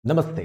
नमस्ते।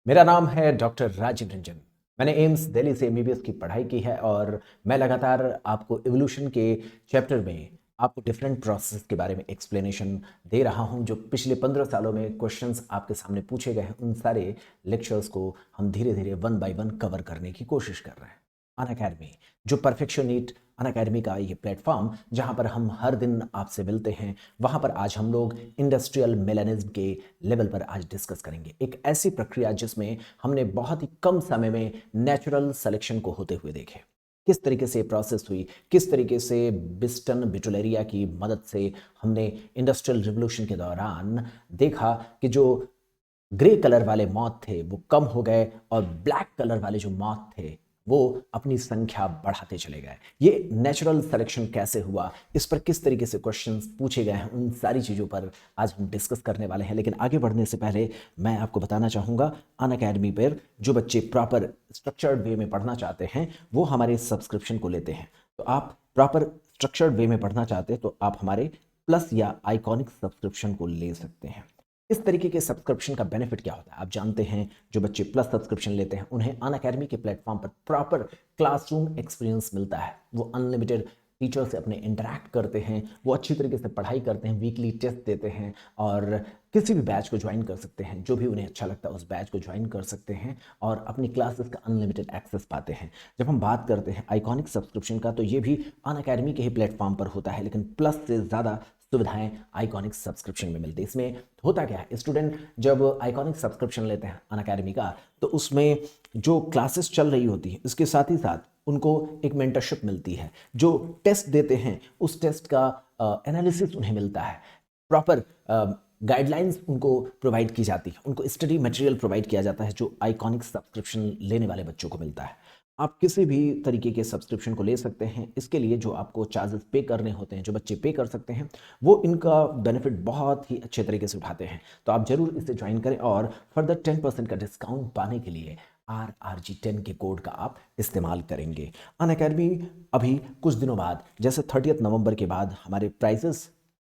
मेरा नाम है डॉक्टर राजीव रंजन। मैंने एम्स दिल्ली से एमबीबीएस की पढ़ाई की है और मैं लगातार आपको इवोल्यूशन के चैप्टर में आपको डिफरेंट प्रोसेस के बारे में एक्सप्लेनेशन दे रहा हूं। जो पिछले 15 सालों में क्वेश्चंस आपके सामने पूछे गए हैं, उन सारे लेक्चर्स को हम धीरे धीरे वन बाय वन कवर करने की कोशिश कर रहे हैं। अनअकैडमी, जो परफेक्शन नीट अनअकैडमी का ये प्लेटफॉर्म जहां पर हम हर दिन आपसे मिलते हैं, वहां पर आज हम लोग इंडस्ट्रियल मेलानिज्म के लेवल पर आज डिस्कस करेंगे। एक ऐसी प्रक्रिया जिसमें हमने बहुत ही कम समय में नेचुरल सिलेक्शन को होते हुए देखे। किस तरीके से प्रोसेस हुई, किस तरीके से बिस्टन बिटुलेरिया की मदद से हमने इंडस्ट्रियल रिवोल्यूशन के दौरान देखा कि जो ग्रे कलर वाले मॉथ थे वो कम हो गए और ब्लैक कलर वाले जो मॉथ थे वो अपनी संख्या बढ़ाते चले गए। ये नेचुरल सिलेक्शन कैसे हुआ, इस पर किस तरीके से क्वेश्चंस पूछे गए हैं, उन सारी चीज़ों पर आज हम डिस्कस करने वाले हैं। लेकिन आगे बढ़ने से पहले मैं आपको बताना चाहूँगा, अनअकैडमी पर जो बच्चे प्रॉपर स्ट्रक्चर्ड वे में पढ़ना चाहते हैं वो हमारे सब्सक्रिप्शन को लेते हैं। तो आप प्रॉपर स्ट्रक्चर्ड वे में पढ़ना चाहते हैं तो आप हमारे प्लस या आइकॉनिक सब्सक्रिप्शन को ले सकते हैं। इस तरीके के सब्सक्रिप्शन का बेनिफिट क्या होता है आप जानते हैं। जो बच्चे प्लस सब्सक्रिप्शन लेते हैं उन्हें अनअकैडमी के प्लेटफॉर्म पर प्रॉपर क्लासरूम एक्सपीरियंस मिलता है। वो अनलिमिटेड टीचर से अपने इंटरैक्ट करते हैं, वो अच्छी तरीके से पढ़ाई करते हैं, वीकली टेस्ट देते हैं और किसी भी बैच को ज्वाइन कर सकते हैं। जो भी उन्हें अच्छा लगता है उस बैच को ज्वाइन कर सकते हैं और अपनी क्लासेस का अनलिमिटेड एक्सेस पाते हैं। जब हम बात करते हैं आइकॉनिक सब्सक्रिप्शन का, तो ये भी अनअकैडमी के ही प्लेटफॉर्म पर होता है, लेकिन प्लस से ज़्यादा सुविधाएं आइकॉनिक सब्सक्रिप्शन में मिलती है। इसमें होता क्या है, स्टूडेंट जब आइकॉनिक सब्सक्रिप्शन लेते हैं अनअकैडमी का, तो उसमें जो क्लासेस चल रही होती हैं इसके साथ ही साथ उनको एक मेंटरशिप मिलती है। जो टेस्ट देते हैं उस टेस्ट का एनालिसिस उन्हें मिलता है, प्रॉपर गाइडलाइंस उनको प्रोवाइड की जाती है, उनको स्टडी मटेरियल प्रोवाइड किया जाता है जो आइकॉनिक सब्सक्रिप्शन लेने वाले बच्चों को मिलता है। आप किसी भी तरीके के सब्सक्रिप्शन को ले सकते हैं। इसके लिए जो आपको चार्जेस पे करने होते हैं, जो बच्चे पे कर सकते हैं, वो इनका बेनिफिट बहुत ही अच्छे तरीके से उठाते हैं। तो आप जरूर इसे ज्वाइन करें और फर्दर 10% का डिस्काउंट पाने के लिए RRG10 के कोड का आप इस्तेमाल करेंगे। अनअकैडमी अभी कुछ दिनों बाद, जैसे 30 नवंबर के बाद हमारे प्राइसेस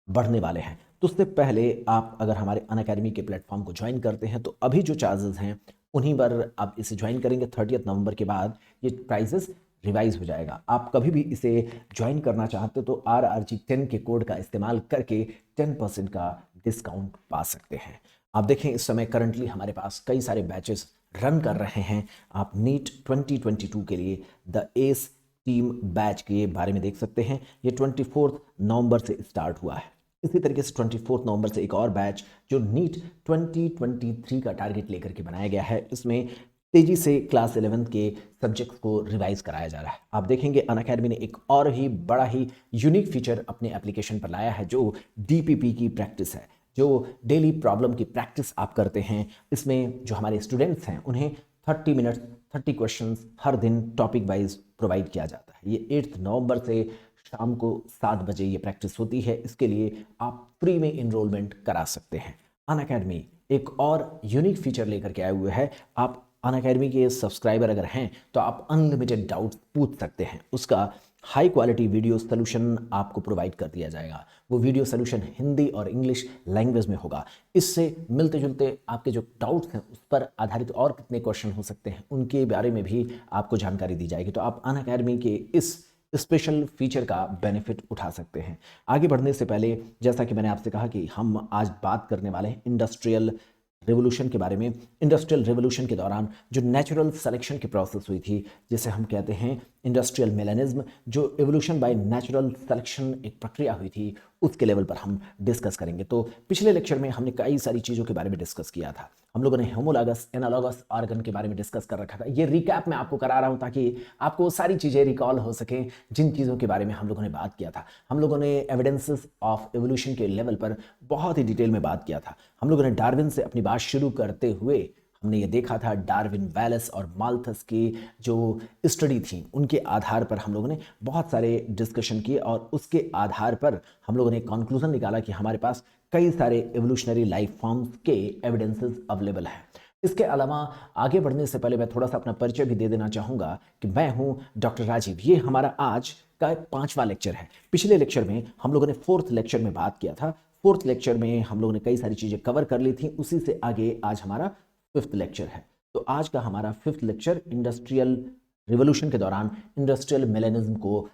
बढ़ने वाले हैं, तो उससे पहले आप अगर हमारे अनअकैडमी के प्लेटफॉर्म को ज्वाइन करते हैं तो अभी जो चार्जेस हैं उन्हीं पर आप इसे ज्वाइन करेंगे। 30 नवंबर के बाद ये प्राइसेस रिवाइज हो जाएगा। आप कभी भी इसे ज्वाइन करना चाहते हो तो RRG10 के कोड का इस्तेमाल करके 10% का डिस्काउंट पा सकते हैं। आप देखें, इस समय करंटली हमारे पास कई सारे बैचेस रन कर रहे हैं। आप नीट 2022 के लिए द एस टीम बैच के बारे में देख सकते हैं। ये 24 नवंबर से स्टार्ट हुआ है। इसी तरीके से 24 नवंबर से एक और बैच जो नीट 2023 का टारगेट लेकर के बनाया गया है, इसमें तेजी से क्लास 11 के सब्जेक्ट्स को रिवाइज कराया जा रहा है। आप देखेंगे अनअकैडमी ने एक और ही बड़ा ही यूनिक फीचर अपने एप्लीकेशन पर लाया है, जो DPP की प्रैक्टिस है, जो डेली प्रॉब्लम की प्रैक्टिस आप करते हैं। इसमें जो हमारे स्टूडेंट्स हैं उन्हें 30 मिनट 30 क्वेश्चंस हर दिन टॉपिक वाइज प्रोवाइड किया जाता है। ये 8 नवंबर से शाम को 7 बजे ये प्रैक्टिस होती है। इसके लिए आप फ्री में इनरोलमेंट करा सकते हैं। अनअकैडमी एक और यूनिक फीचर लेकर के आए हुए है। आप अनअकैडमी के सब्सक्राइबर अगर हैं तो आप अनलिमिटेड डाउट्स पूछ सकते हैं। उसका हाई क्वालिटी वीडियो सोल्यूशन आपको प्रोवाइड कर दिया जाएगा। वो वीडियो सोल्यूशन हिंदी और इंग्लिश लैंग्वेज में होगा। इससे मिलते जुलते आपके जो डाउट्स हैं उस पर आधारित और कितने क्वेश्चन हो सकते हैं उनके बारे में भी आपको जानकारी दी जाएगी। तो आप अनअकैडमी के इस स्पेशल फीचर का बेनिफिट उठा सकते हैं। आगे बढ़ने से पहले, जैसा कि मैंने आपसे कहा कि हम आज बात करने वाले हैं इंडस्ट्रियल रेवोल्यूशन के बारे में। इंडस्ट्रियल रेवोल्यूशन के दौरान जो नेचुरल सिलेक्शन की प्रोसेस हुई थी, जिसे हम कहते हैं इंडस्ट्रियल मेलानिज्म, जो एवोल्यूशन बाय नेचुरल सिलेक्शन एक प्रक्रिया हुई थी, उसके लेवल पर हम डिस्कस करेंगे। तो पिछले लेक्चर में हमने कई सारी चीज़ों के बारे में डिस्कस किया था। हम लोगों ने होमोलॉगस एनालॉगस ऑर्गन के बारे में डिस्कस कर रखा था। ये रिकैप मैं आपको करा रहा हूँ ताकि आपको सारी चीज़ें रिकॉल हो सकें जिन चीज़ों के बारे में हम लोगों ने बात किया था। हम लोगों ने एविडेंसेस ऑफ एवोल्यूशन के लेवल पर बहुत ही डिटेल में बात किया था। हम लोगों ने डार्विन से अपनी बात शुरू करते हुए हमने ये देखा था, डार्विन, वैलेस और माल्थस की जो स्टडी थी उनके आधार पर हम लोगों ने बहुत सारे डिस्कशन किए और उसके आधार पर हम लोगों ने कंक्लूजन निकाला कि हमारे पास कई सारे एवोल्यूशनरी लाइफ फॉर्म्स के एविडेंसेस अवेलेबल हैं। इसके अलावा आगे बढ़ने से पहले मैं थोड़ा सा अपना परिचय भी दे देना चाहूँगा कि मैं हूँ डॉक्टर राजीव। ये हमारा आज का 5वां लेक्चर है। पिछले लेक्चर में हम लोगों ने 4th लेक्चर में बात किया था फोर्थ लेक्चर में हम लोगों ने कई सारी चीज़ें कवर कर ली थी, उसी से आगे आज हमारा फिफ्थ लेक्चर है। तो आज का हमारा फिफ्थ लेक्चर इंडस्ट्रियल रिवोल्यूशन के दौरान इंडस्ट्रियल मेलेनिज्म को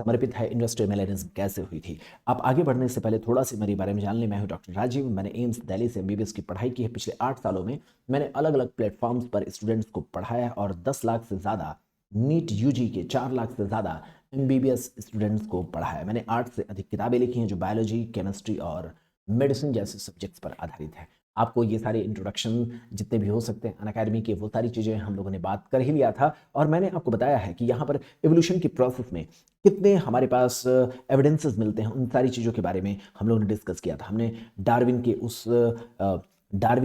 समर्पित है। इंडस्ट्रियल मेलेनिज्म कैसे हुई थी। आप आगे बढ़ने से पहले थोड़ा सा मेरे बारे में जान लें। मैं हूं डॉक्टर राजीव। मैंने एम्स दिल्ली से एमबीबीएस की पढ़ाई की है। पिछले 8 सालों में मैंने अलग अलग प्लेटफॉर्म्स पर स्टूडेंट्स को पढ़ाया और 10 लाख से ज़्यादा नीट यूजी के 4 लाख से ज़्यादा एमबीबीएस स्टूडेंट्स को पढ़ाया। मैंने 8 से अधिक किताबें लिखी हैं जो बायोलॉजी, केमिस्ट्री और मेडिसिन जैसे सब्जेक्ट्स पर आधारित है। आपको ये सारे इंट्रोडक्शन जितने भी हो सकते हैं अनअकैडमी के, वो सारी चीज़ें हम लोगों ने बात कर ही लिया था। और मैंने आपको बताया है कि यहाँ पर एवोल्यूशन की प्रोसेस में कितने हमारे पास एविडेंसेस मिलते हैं, उन सारी चीज़ों के बारे में हम लोगों ने डिस्कस किया था। हमने डार्विन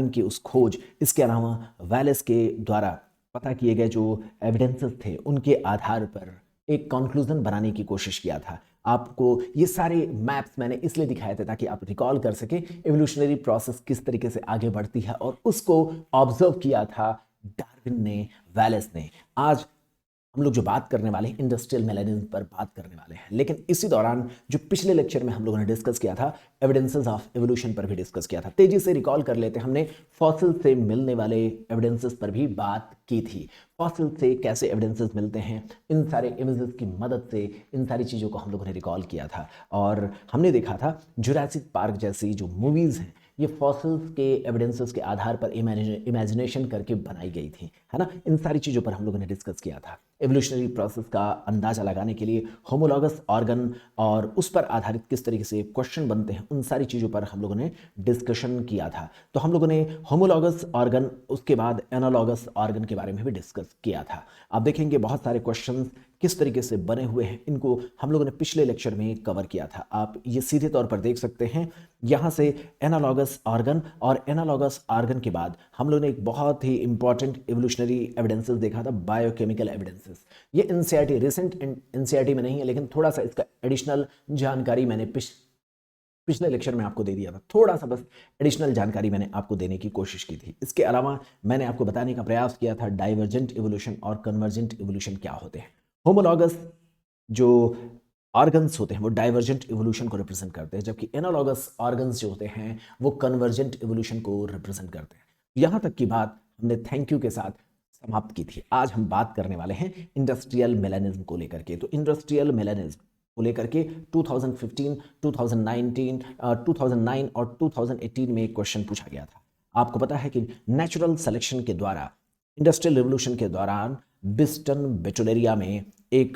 की उस खोज, इसके अलावा वैलेस के द्वारा पता किए गए जो एविडेंसेस थे उनके आधार पर एक कंक्लूजन बनाने की कोशिश किया था। आपको ये सारे मैप्स मैंने इसलिए दिखाए थे ताकि आप रिकॉल कर सके एवोल्यूशनरी प्रोसेस किस तरीके से आगे बढ़ती है, और उसको ऑब्जर्व किया था डार्विन ने, वैलेस ने। आज हम लोग जो बात करने वाले हैं इंडस्ट्रियल मेलेनिज्म पर बात करने वाले हैं, लेकिन इसी दौरान जो पिछले लेक्चर में हम लोगों ने डिस्कस किया था एविडेंसेस ऑफ एवोल्यूशन पर भी डिस्कस किया था। तेजी से रिकॉल कर लेते हैं। हमने फॉसिल से मिलने वाले एविडेंसेस पर भी बात की थी। फॉसिल से कैसे एविडेंसेस मिलते हैं, इन सारे इमेजेस की मदद से इन सारी चीज़ों को हम लोगों ने रिकॉल किया था। और हमने देखा था जुरासिक पार्क जैसी जो मूवीज़ हैं ये फॉसिल्स के एविडेंसेस के आधार पर इमेजिनेशन करके बनाई गई थी, है ना। इन सारी चीज़ों पर हम लोगों ने डिस्कस किया था। एवोल्यूशनरी प्रोसेस का अंदाजा लगाने के लिए होमोलॉगस ऑर्गन और उस पर आधारित किस तरीके से क्वेश्चन बनते हैं, उन सारी चीज़ों पर हम लोगों ने डिस्कशन किया था। तो हम लोगों ने होमोलॉगस ऑर्गन, उसके बाद एनालॉगस ऑर्गन के बारे में भी डिस्कस किया था। आप देखेंगे बहुत सारे क्वेश्चन किस तरीके से बने हुए हैं, इनको हम लोगों ने पिछले लेक्चर में कवर किया था। आप ये सीधे तौर पर देख सकते हैं यहाँ से एनालॉगस ऑर्गन, और एनालॉगस ऑर्गन के बाद हम लोगों ने एक बहुत ही इंपॉर्टेंट एवोल्यूशनरी एविडेंसेस देखा था, बायोकेमिकल एविडेंसेस। ये एनसीईआरटी रिसेंट एनसीईआरटी में नहीं है, लेकिन थोड़ा सा इसका एडिशनल जानकारी मैंने पिछले लेक्चर में आपको दे दिया था। थोड़ा सा बस एडिशनल जानकारी मैंने आपको देने की कोशिश की थी। इसके अलावा मैंने आपको बताने का प्रयास किया था डाइवर्जेंट एवोल्यूशन और कन्वर्जेंट एवोल्यूशन क्या होते हैं। होमोलॉगस जो ऑर्गन्स होते हैं वो डाइवर्जेंट एवोल्यूशन को रिप्रेजेंट करते हैं, जबकि एनालॉगस ऑर्गन्स जो होते हैं वो कन्वर्जेंट एवोल्यूशन को रिप्रेजेंट करते हैं। यहाँ तक की बात हमने थैंक यू के साथ समाप्त की थी। आज हम बात करने वाले हैं इंडस्ट्रियल मेलेनिज्म को लेकर के। तो इंडस्ट्रियल मेलेनिज्म को लेकर के 2015, 2019, 2009 और 2018 में एक क्वेश्चन पूछा गया था। आपको पता है कि नेचुरल सिलेक्शन के द्वारा इंडस्ट्रियल रिवोल्यूशन के दौरान बिस्टन बेटुलेरिया में एक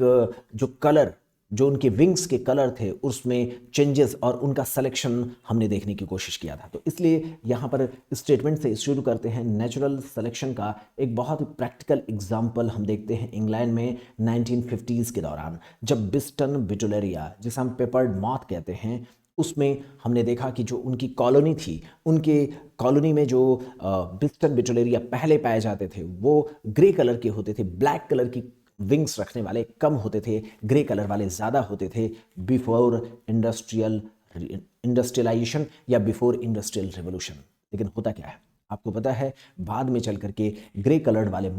जो कलर, जो उनके विंग्स के कलर थे उसमें चेंजेस और उनका सिलेक्शन हमने देखने की कोशिश किया था। तो इसलिए यहाँ पर स्टेटमेंट से शुरू करते हैं। नेचुरल सिलेक्शन का एक बहुत ही प्रैक्टिकल एग्जाम्पल हम देखते हैं इंग्लैंड में 1950s के दौरान, जब बिस्टन बेटुलेरिया, जिसे हम पेपर्ड मॉथ कहते हैं, उसमें हमने देखा कि जो उनकी कॉलोनी थी, उनके कॉलोनी में जो बिस्टन बेटुलेरिया पहले पाए जाते थे वो ग्रे कलर के होते थे। ब्लैक कलर की विंग्स रखने वाले कम होते थे, ग्रे कलर वाले ज़्यादा होते थे बिफोर इंडस्ट्रियलाइजेशन या बिफोर इंडस्ट्रियल रिवोल्यूशन। लेकिन होता क्या है आपको पता है, बाद में चल करके ग्रे कलर्ड वाले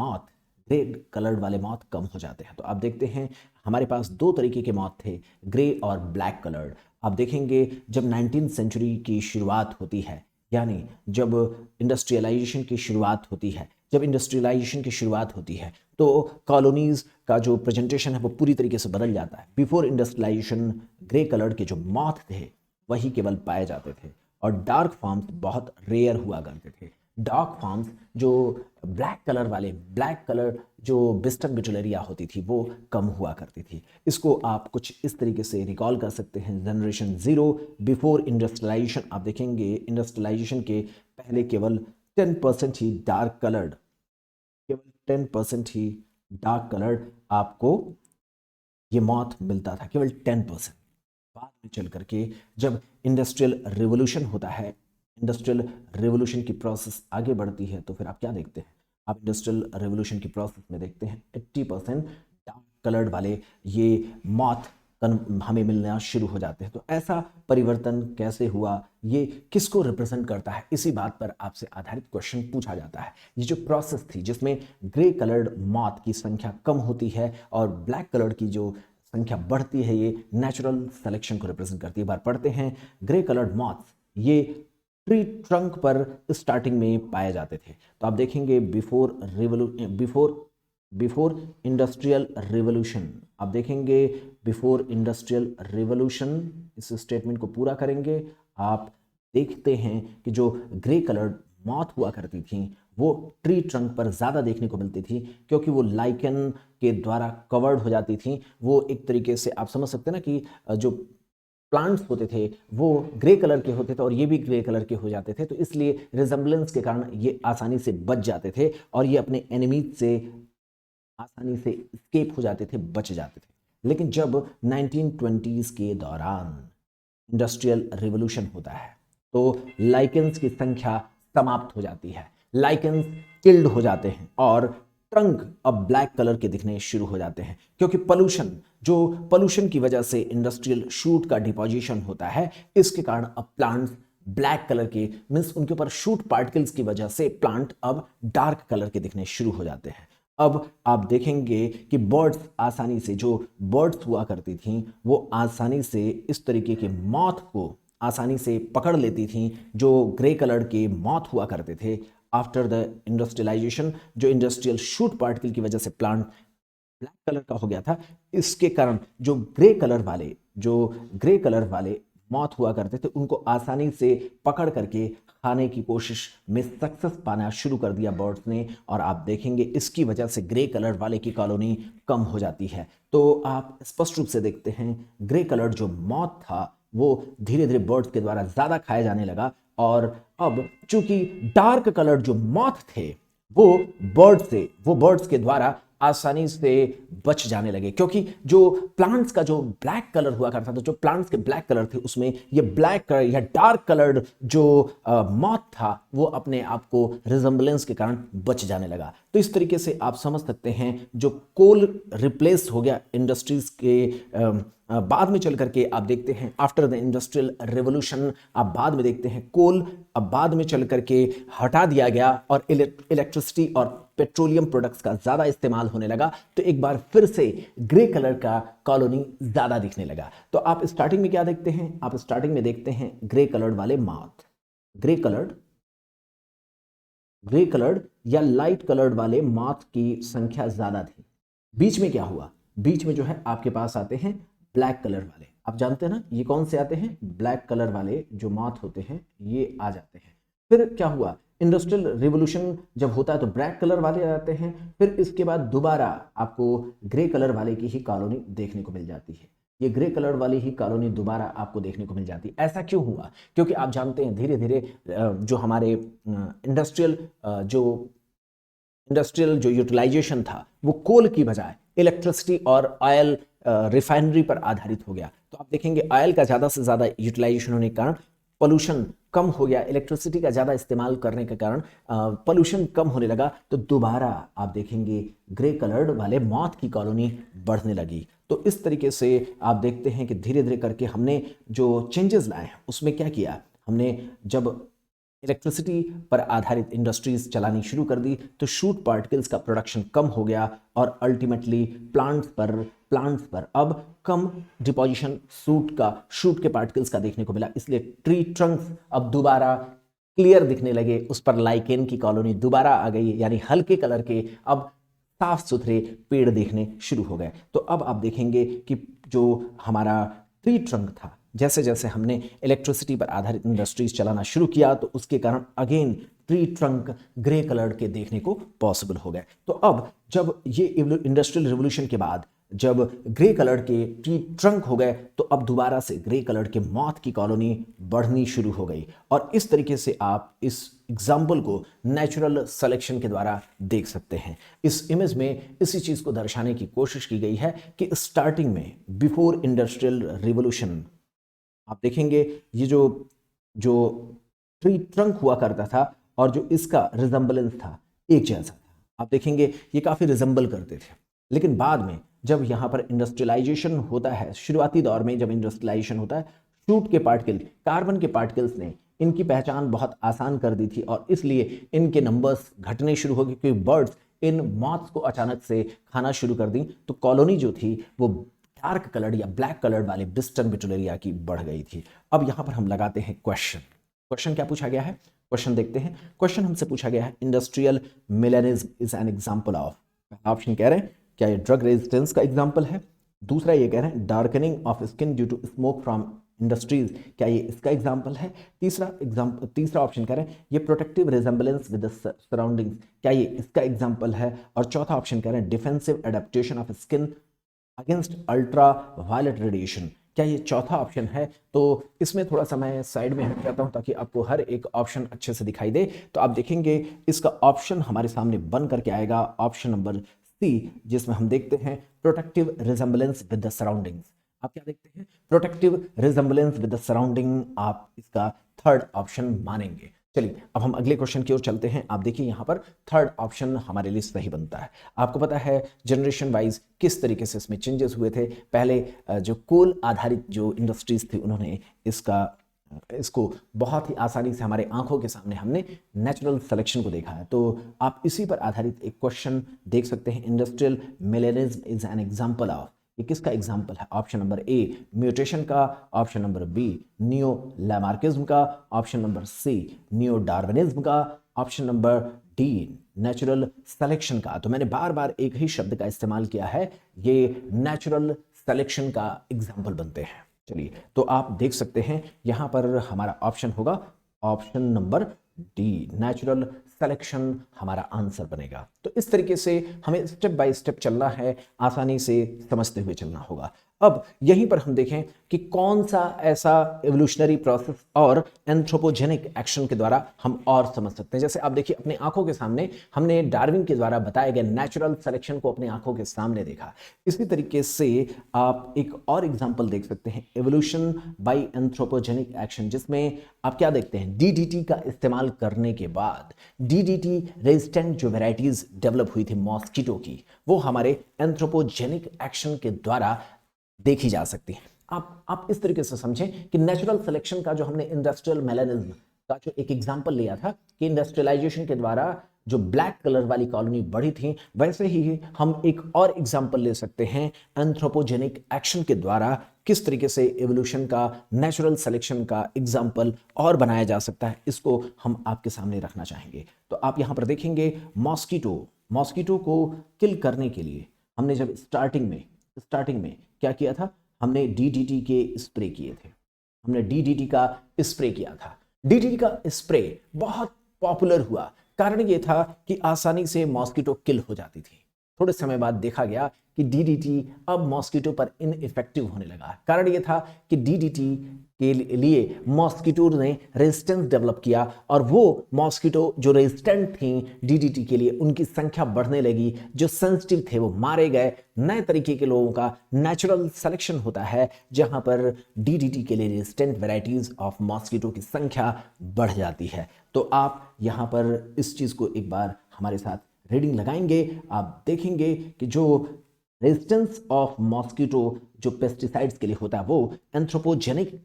मॉथ कम हो जाते हैं। तो आप देखते हैं हमारे पास दो तरीके के मॉथ थे, ग्रे और ब्लैक कलर्ड। आप देखेंगे जब 19th सेंचुरी की शुरुआत होती है, यानी जब इंडस्ट्रियलाइजेशन की शुरुआत होती है तो कॉलोनीज़ का जो प्रेजेंटेशन है वो पूरी तरीके से बदल जाता है। बिफोर इंडस्ट्रियलाइजेशन ग्रे कलर्ड के जो मॉथ थे वही केवल पाए जाते थे और डार्क फॉर्म्स बहुत रेयर हुआ करते थे। डार्क फॉर्म्स जो ब्लैक कलर जो बिस्टन बेटुलेरिया होती थी वो कम हुआ करती थी। इसको आप कुछ इस तरीके से रिकॉल कर सकते हैं। जनरेशन 0 बिफोर इंडस्ट्रियलाइजेशन, आप देखेंगे इंडस्ट्रियलाइजेशन के पहले केवल 10% ही डार्क कलर्ड आपको ये मॉथ मिलता था, केवल 10%। बाद में चल करके जब इंडस्ट्रियल रिवोल्यूशन होता है, इंडस्ट्रियल रिवोल्यूशन की प्रोसेस आगे बढ़ती है, तो फिर आप क्या देखते हैं, आप इंडस्ट्रियल रिवोल्यूशन की प्रोसेस में देखते हैं 80% डार्क कलर्ड वाले ये मॉथ हमें मिलना शुरू हो जाते हैं। तो ऐसा परिवर्तन कैसे हुआ, ये किसको रिप्रेजेंट करता है, इसी बात पर आपसे आधारित क्वेश्चन पूछा जाता है। ये जो प्रोसेस थी जिसमें ग्रे कलर्ड मॉथ की संख्या कम होती है और ब्लैक कलर्ड की जो संख्या बढ़ती है, ये नेचुरल सिलेक्शन को रिप्रेजेंट करती है। एक बार पढ़ते हैं, ग्रे कलर्ड मॉथ्स ये ट्री ट्रंक पर स्टार्टिंग में पाए जाते थे। तो आप देखेंगे बिफोर इंडस्ट्रियल रिवोल्यूशन, आप देखेंगे बिफोर इंडस्ट्रियल रिवोल्यूशन, इस स्टेटमेंट को पूरा करेंगे। आप देखते हैं कि जो ग्रे कलर्ड मॉथ हुआ करती थी वो ट्री ट्रंक पर ज़्यादा देखने को मिलती थी, क्योंकि वो लाइकन के द्वारा कवर्ड हो जाती थी। वो एक तरीके से आप समझ सकते हैं ना कि जो प्लांट्स होते थे वो ग्रे कलर के होते थे और ये भी ग्रे कलर के हो जाते थे, तो इसलिए रिजेंबलेंस के कारण ये आसानी से बच जाते थे और ये अपने एनिमीज से आसानी से स्केप हो जाते थे, बच जाते थे। लेकिन जब 1920s के दौरान इंडस्ट्रियल रिवोल्यूशन होता है तो लाइकेंस की संख्या समाप्त हो जाती है, लाइकेंस किल्ड हो जाते हैं और ट्रंक अब ब्लैक कलर के दिखने शुरू हो जाते हैं, क्योंकि पोल्यूशन की वजह से इंडस्ट्रियल शूट का डिपोजिशन होता है। इसके कारण अब प्लांट्स ब्लैक कलर के मीन्स उनके ऊपर शूट पार्टिकल्स की वजह से प्लांट अब डार्क कलर के दिखने शुरू हो जाते हैं। अब आप देखेंगे कि बर्ड्स आसानी से, जो बर्ड्स हुआ करती थीं वो आसानी से इस तरीके के मॉथ को आसानी से पकड़ लेती थीं, जो ग्रे कलर के मॉथ हुआ करते थे। आफ्टर द इंडस्ट्रियलाइजेशन, जो इंडस्ट्रियल शूट पार्टिकल की वजह से प्लांट ब्लैक कलर का हो गया था, इसके कारण जो ग्रे कलर वाले मौत हुआ करते थे उनको आसानी से पकड़ करके खाने की कोशिश में सक्सेस पाना शुरू कर दिया बर्ड्स ने। और आप देखेंगे इसकी वजह से ग्रे कलर वाले की कॉलोनी कम हो जाती है। तो आप स्पष्ट रूप से देखते हैं ग्रे कलर जो मौत था वो धीरे धीरे बर्ड्स के द्वारा ज़्यादा खाया जाने लगा, और अब चूंकि डार्क कलर जो मौत थे वो बर्ड्स के द्वारा आसानी से बच जाने लगे, क्योंकि जो प्लांट्स का जो ब्लैक कलर हुआ करता था, जो प्लांट्स के ब्लैक कलर थे उसमें ये ब्लैक कलर या डार्क कलर्ड जो मॉथ था वो अपने आप को रिजेंबलेंस के कारण बच जाने लगा। तो इस तरीके से आप समझ सकते हैं जो कोल रिप्लेस हो गया इंडस्ट्रीज के बाद में चल करके आप देखते हैं आफ्टर द इंडस्ट्रियल रेवोल्यूशन, आप बाद में देखते हैं कोल अब बाद में चल करके हटा दिया गया और इलेक्ट्रिसिटी और पेट्रोलियम प्रोडक्ट्स का ज़्यादा इस्तेमाल होने लगा। तो एक बार फिर से ग्रे कलर का कॉलोनी ज़्यादा दिखने लगा। तो आप स्टार्टिंग में क्या देखते हैं? आप स्टार्टिंग में देखते हैं ग्रे कलर्ड वाले माउथ, ग्रे कलर्ड या लाइट कलर्ड वाले माउथ की संख्या ज़्यादा थी। बीच में क्या हुआ? बीच में जो है आपके पास आते हैं ब्लैक कलर वाले। आप जानते हैं ना ये कौन से आते हैं? ब्लैक कलर वाले जो माउथ होते हैं ये आ जाते हैं। फिर क्या हुआ? इंडस्ट्रियल रिवोल्यूशन जब होता है तो ब्लैक कलर वाले आ जाते हैं। फिर इसके बाद दोबारा आपको ग्रे कलर वाले की ही कॉलोनी देखने को मिल जाती है। ये ग्रे कलर वाली ही कॉलोनी दोबारा आपको देखने को मिल जाती है। ऐसा क्यों हुआ? क्योंकि आप जानते हैं धीरे धीरे जो हमारे इंडस्ट्रियल जो यूटिलाइजेशन था वो कोल की बजाय इलेक्ट्रिसिटी और ऑयल रिफाइनरी पर आधारित हो गया। तो आप देखेंगे ऑयल का ज़्यादा से ज़्यादा यूटिलाइजेशन होने के कारण पोल्यूशन कम हो गया, इलेक्ट्रिसिटी का ज़्यादा इस्तेमाल करने के कारण पोल्यूशन कम होने लगा। तो दोबारा आप देखेंगे ग्रे कलर्ड वाले मॉथ की कॉलोनी बढ़ने लगी। तो इस तरीके से आप देखते हैं कि धीरे धीरे करके हमने जो चेंजेस लाए उसमें क्या किया, हमने जब इलेक्ट्रिसिटी पर आधारित इंडस्ट्रीज चलानी शुरू कर दी तो शूट पार्टिकल्स का प्रोडक्शन कम हो गया और अल्टीमेटली प्लांट्स पर अब कम डिपोजिशन शूट के पार्टिकल्स का देखने को मिला। इसलिए ट्री ट्रंक्स अब दोबारा क्लियर दिखने लगे, उस पर लाइकेन की कॉलोनी दोबारा आ गई, यानी हल्के कलर के अब साफ सुथरे पेड़ देखने शुरू हो गए। तो अब आप देखेंगे कि जो हमारा ट्री ट्रंक था, जैसे जैसे हमने इलेक्ट्रिसिटी पर आधारित इंडस्ट्रीज चलाना शुरू किया तो उसके कारण again tree trunk grey colour के देखने को पॉसिबल हो गए। तो अब जब ये इंडस्ट्रियल रिवोल्यूशन के बाद जब ग्रे कलर के ट्री ट्रंक हो गए तो अब दोबारा से ग्रे कलर के मॉथ की कॉलोनी बढ़नी शुरू हो गई। और इस तरीके से आप इस एग्जाम्पल को नेचुरल सिलेक्शन के द्वारा देख सकते हैं। इस इमेज में इसी चीज़ को दर्शाने की कोशिश की गई है कि स्टार्टिंग में बिफोर इंडस्ट्रियल रिवोल्यूशन आप देखेंगे ये जो ट्री ट्रंक हुआ करता था और जो इसका रिजेंबलेंस था एक जैसा था। आप देखेंगे ये काफ़ी रिजेंबल करते थे, लेकिन बाद में जब यहाँ पर इंडस्ट्रियलाइजेशन होता है, शुरुआती दौर में जब इंडस्ट्रियलाइजेशन होता है, शूट के पार्टिकल, कार्बन के पार्टिकल्स ने इनकी पहचान बहुत आसान कर दी थी और इसलिए इनके नंबर्स घटने शुरू हो गए क्योंकि बर्ड्स इन मॉथ्स को अचानक से खाना शुरू कर दी। तो कॉलोनी जो थी वो डार्क कलर्ड या ब्लैक कलर्ड वाले बिस्टन बिटुलेरिया की बढ़ गई थी। अब यहाँ पर हम लगाते हैं क्वेश्चन। क्वेश्चन क्या पूछा गया है, क्वेश्चन देखते हैं। क्वेश्चन हमसे पूछा गया है industrial melanism is an example of. पहला ऑप्शन कह रहे हैं क्या ये ड्रग रेजिस्टेंस का एग्जांपल है। दूसरा ये कह रहे हैं darkening of skin due to smoke from industries, क्या ये इसका एग्जांपल है। तीसरा ऑप्शन कह रहे हैं ये protective resemblance with the surroundings, क्या ये इसका एग्जांपल है। और चौथा ऑप्शन कह रहे हैं defensive adaptation of skin against ultraviolet radiation, क्या ये चौथा ऑप्शन है। तो इसमें थोड़ा सा मैं साइड में हट जाता हूं ताकि आपको हर एक ऑप्शन अच्छे से दिखाई दे। तो आप देखेंगे इसका ऑप्शन हमारे सामने बन करके आएगा ऑप्शन नंबर सी, जिसमें हम देखते हैं protective resemblance with the surroundings. आप क्या देखते हैं, protective resemblance with the surrounding, आप इसका थर्ड ऑप्शन मानेंगे। चलिए अब हम अगले क्वेश्चन की ओर चलते हैं। आप देखिए यहाँ पर थर्ड ऑप्शन हमारे लिए सही बनता है। आपको पता है जनरेशन वाइज किस तरीके से इसमें चेंजेस हुए थे। पहले जो कोल आधारित जो इंडस्ट्रीज थी उन्होंने इसको बहुत ही आसानी से हमारे आंखों के सामने हमने नेचुरल सिलेक्शन को देखा है। तो आप इसी पर आधारित एक क्वेश्चन देख सकते हैं, industrial melanism is an example of, ये किसका एग्जाम्पल है। ऑप्शन नंबर ए म्यूटेशन का, option number B neo Lamarckism का, option number C neo Darwinism का, option number D natural selection का। तो मैंने बार बार एक ही शब्द का इस्तेमाल किया है, ये नेचुरल सिलेक्शन का एग्जाम्पल बनते हैं। चलिए तो आप देख सकते हैं यहां पर हमारा ऑप्शन होगा option number D, natural selection हमारा आंसर बनेगा। तो इस तरीके से हमें स्टेप बाय स्टेप चलना है, आसानी से समझते हुए चलना होगा। अब यहीं पर हम देखें कि कौन सा ऐसा एवोल्यूशनरी प्रोसेस और एंथ्रोपोजेनिक एक्शन के द्वारा हम और समझ सकते हैं। जैसे आप देखिए अपने आंखों के सामने हमने डार्विन के द्वारा बताए गए नेचुरल सिलेक्शन को अपने आंखों के सामने देखा। इसी तरीके से आप एक और एग्जांपल देख सकते हैं एवोल्यूशन बाय एंथ्रोपोजेनिक एक्शन, जिसमें आप क्या देखते हैं डीडीटी का इस्तेमाल करने के बाद डीडीटी रेजिस्टेंट जो वेराइटीज डेवलप हुई थी मॉस्किटो की, वो हमारे एंथ्रोपोजेनिक एक्शन के द्वारा देखी जा सकती है। आप इस तरीके से समझें कि नेचुरल सिलेक्शन का जो हमने इंडस्ट्रियल मेलेनिज्म का जो एक एग्जांपल लिया था कि इंडस्ट्रियलाइजेशन के द्वारा जो ब्लैक कलर वाली कॉलोनी बढ़ी थी, वैसे ही हम एक और एग्जांपल ले सकते हैं एंथ्रोपोजेनिक एक्शन के द्वारा किस तरीके से एवोल्यूशन का नेचुरल सिलेक्शन का एग्जांपल और बनाया जा सकता है। इसको हम आपके सामने रखना चाहेंगे। तो आप यहां पर देखेंगे मॉस्किटो को किल करने के लिए हमने जब स्टार्टिंग में क्या किया था, हमने डीडीटी के स्प्रे किए थे, हमने डीडीटी का स्प्रे किया था। डीडीटी का स्प्रे बहुत पॉपुलर हुआ, कारण ये था कि आसानी से मॉस्किटो किल हो जाती थी। थोड़े समय बाद देखा गया कि डीडीटी अब मॉस्किटो पर इनइफेक्टिव होने लगा। कारण ये था कि डीडीटी के लिए मॉस्किटो ने रेजिस्टेंस डेवलप किया और वो मॉस्किटो जो रेजिस्टेंट थी डीडीटी के लिए उनकी संख्या बढ़ने लगी, जो सेंसिटिव थे वो मारे गए। नए तरीके के लोगों का नेचुरल सिलेक्शन होता है जहां पर डीडीटी के लिए रेजिस्टेंट वेराइटीज ऑफ मॉस्किटो की संख्या बढ़ जाती है। तो आप यहां पर इस चीज को एक बार हमारे साथ रीडिंग लगाएंगे, आप देखेंगे कि जो रेजिस्टेंस ऑफ मॉस्किटो जो पेस्टिसाइड्स के लिए होता है वो एंथ्रोपोजेनिक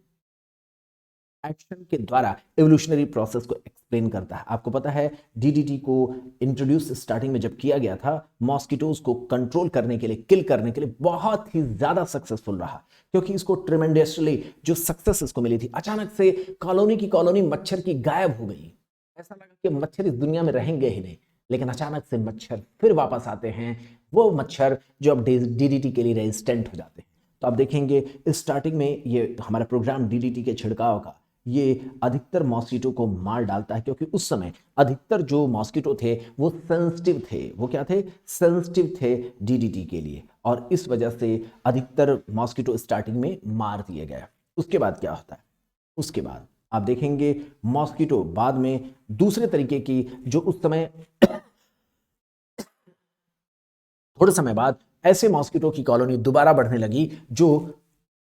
एक्शन के द्वारा एवोल्यूशनरी प्रोसेस को एक्सप्लेन करता है। आपको पता है डीडीटी को इंट्रोड्यूस स्टार्टिंग में जब किया गया था मॉस्किटोज को कंट्रोल करने के लिए, किल करने के लिए बहुत ही ज्यादा सक्सेसफुल रहा, क्योंकि इसको ट्रेमेंडसली जो सक्सेस इसको मिली थी, अचानक से कॉलोनी की कॉलोनी मच्छर की गायब हो गई। ऐसा लगा कि मच्छर इस दुनिया में रहेंगे ही नहीं, लेकिन अचानक से मच्छर फिर वापस आते हैं, वो मच्छर जो अब डीडीटी के लिए रेजिस्टेंट हो जाते हैं। तो आप देखेंगे स्टार्टिंग में ये हमारा प्रोग्राम डीडीटी के छिड़काव का ये अधिकतर मॉस्किटो को मार डालता है, क्योंकि उस समय अधिकतर जो मॉस्किटो थे वो सेंसिटिव थे। वो क्या थे? सेंसिटिव थे डीडीटी के लिए, और इस वजह से अधिकतर मॉस्किटो स्टार्टिंग में मार दिए गए। उसके बाद क्या होता है? उसके बाद आप देखेंगे मॉस्किटो बाद में दूसरे तरीके की जो उस समय थोड़े समय बाद ऐसे मॉस्किटो की कॉलोनी दोबारा बढ़ने लगी जो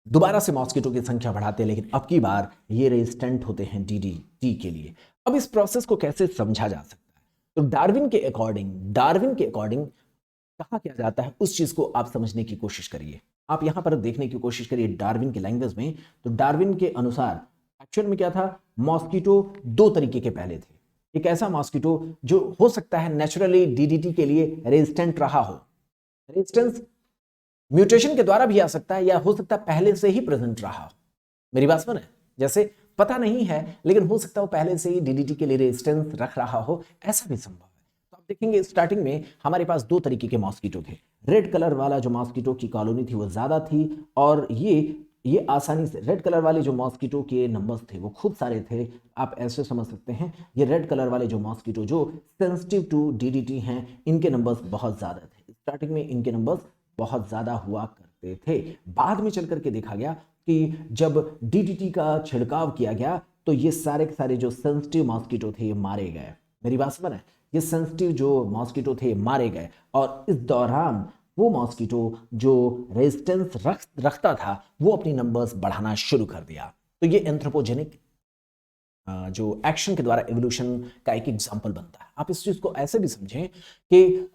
दोबारा से मॉस्किटो की संख्या बढ़ाते हैं, लेकिन अब की बार ये रेजिस्टेंट होते हैं डीडीटी के लिए। अब इस प्रोसेस को कैसे समझा जा सकता है? तो डार्विन के अकॉर्डिंग कहा क्या जाता है उस चीज को आप समझने की कोशिश करिए। आप यहां पर देखने की कोशिश करिए डार्विन की लैंग्वेज में। तो डार्विन के अनुसार एक्चुअल में क्या था, मॉस्किटो दो तरीके के पहले थे। एक ऐसा मॉस्किटो जो हो सकता है नेचुरली डीडीटी के लिए रेजिस्टेंट रहा हो, रेजिस्टेंस म्यूटेशन के द्वारा भी आ सकता है, या हो सकता है पहले से ही प्रेजेंट रहा हो। मेरी बात सुने, जैसे पता नहीं है, लेकिन हो सकता है वो पहले से ही डीडीटी के लिए रेजिस्टेंस रख रहा हो, ऐसा भी संभव है। तो आप देखेंगे स्टार्टिंग में हमारे पास दो तरीके के मॉस्किटो थे। रेड कलर वाला जो मॉस्किटो की कॉलोनी थी वो ज़्यादा थी, और ये आसानी से रेड कलर वाले जो मॉस्किटो के नंबर्स थे वो खूब सारे थे। आप ऐसे समझ सकते हैं, ये रेड कलर वाले जो मॉस्किटो जो सेंसिटिव टू डीडीटी हैं, इनके नंबर्स बहुत ज़्यादा थे। स्टार्टिंग में इनके नंबर्स बहुत ज़्यादा हुआ करते थे। बाद में चल करके देखा गया कि जब डीडीटी का छिड़काव किया गया तो ये सारे के सारे जो सेंसिटिव मॉस्किटो थे ये मारे गए। मेरी बात समझ है, ये सेंसिटिव जो मॉस्किटो थे मारे गए, और इस दौरान वो मॉस्किटो जो रेजिस्टेंस रखता था वो अपनी नंबर्स बढ़ाना शुरू कर दिया। तो ये एंथ्रोपोजेनिक जो एक्शन के द्वारा एवोल्यूशन का एक एग्जाम्पल बनता है। आप इस चीज को ऐसे भी समझें कि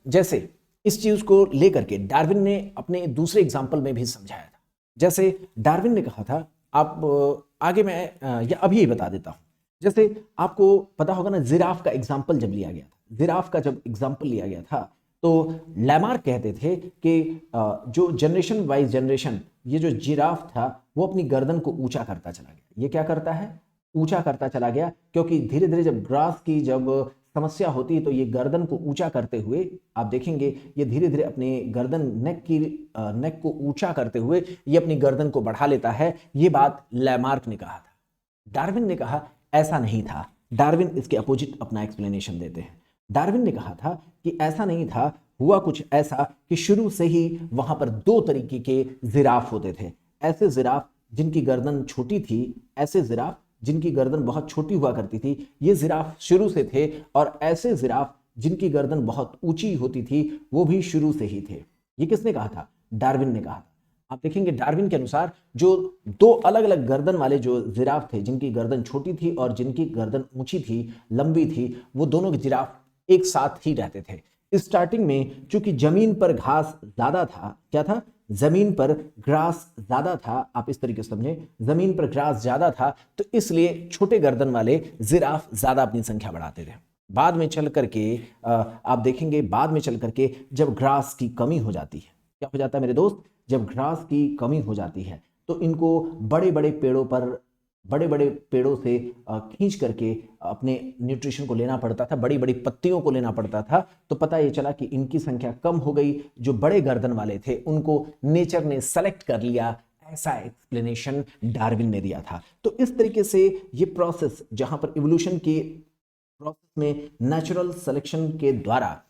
जैसे इस चीज को लेकर के डार्विन ने अपने दूसरे एग्जाम्पल में भी समझाया था। जैसे डार्विन ने कहा था, आप आगे मैं या अभी ही बता देता हूं। जैसे आपको पता होगा ना, जिराफ का एग्जाम्पल जब लिया गया था, जिराफ का जब एग्जाम्पल लिया गया था तो लैमार्क कहते थे कि जो जनरेशन वाइज जनरेशन ये जो जिराफ था वो अपनी गर्दन को ऊंचा करता चला गया। ये क्या करता है? ऊंचा करता चला गया, क्योंकि धीरे धीरे जब ग्रास की जब समस्या होती है तो ये गर्दन को ऊंचा करते हुए, आप देखेंगे ये धीरे धीरे अपने गर्दन नेक को ऊंचा करते हुए ये अपनी गर्दन को बढ़ा लेता है। ये बात लैमार्क ने कहा था। डार्विन ने कहा ऐसा नहीं था। डार्विन इसके अपोजिट अपना एक्सप्लेनेशन देते हैं। डार्विन ने कहा था कि ऐसा नहीं था, हुआ कुछ ऐसा कि शुरू से ही वहां पर दो तरीके के जिराफ होते थे। ऐसे जिराफ जिनकी गर्दन छोटी थी, ऐसे जिराफ जिनकी गर्दन बहुत छोटी हुआ करती थी, ये जिराफ शुरू से थे, और ऐसे जिराफ जिनकी गर्दन बहुत ऊंची होती थी वो भी शुरू से ही थे। ये किसने कहा था? डार्विन ने कहा था। आप देखेंगे डार्विन के अनुसार जो दो अलग अलग गर्दन वाले जो जिराफ थे, जिनकी गर्दन छोटी थी और जिनकी गर्दन ऊंची थी, लंबी थी, वो दोनों जिराफ एक साथ ही रहते थे। स्टार्टिंग में चूंकि जमीन पर घास ज्यादा था, क्या था? जमीन पर ग्रास ज्यादा था। आप इस तरीके से समझें, जमीन पर ग्रास ज्यादा था तो इसलिए छोटे गर्दन वाले जिराफ ज्यादा अपनी संख्या बढ़ाते थे। बाद में चल करके आप देखेंगे, बाद में चल करके जब ग्रास की कमी हो जाती है, क्या हो जाता है मेरे दोस्त? जब ग्रास की कमी हो जाती है तो इनको बड़े बड़े पेड़ों से खींच करके अपने न्यूट्रिशन को लेना पड़ता था, बड़ी बड़ी पत्तियों को लेना पड़ता था। तो पता ये चला कि इनकी संख्या कम हो गई। जो बड़े गर्दन वाले थे उनको नेचर ने सेलेक्ट कर लिया, ऐसा एक्सप्लेनेशन डार्विन ने दिया था। तो इस तरीके से ये प्रोसेस, जहां पर इवोल्यूशन के प्रोसेस में नेचुरल सिलेक्शन के द्वारा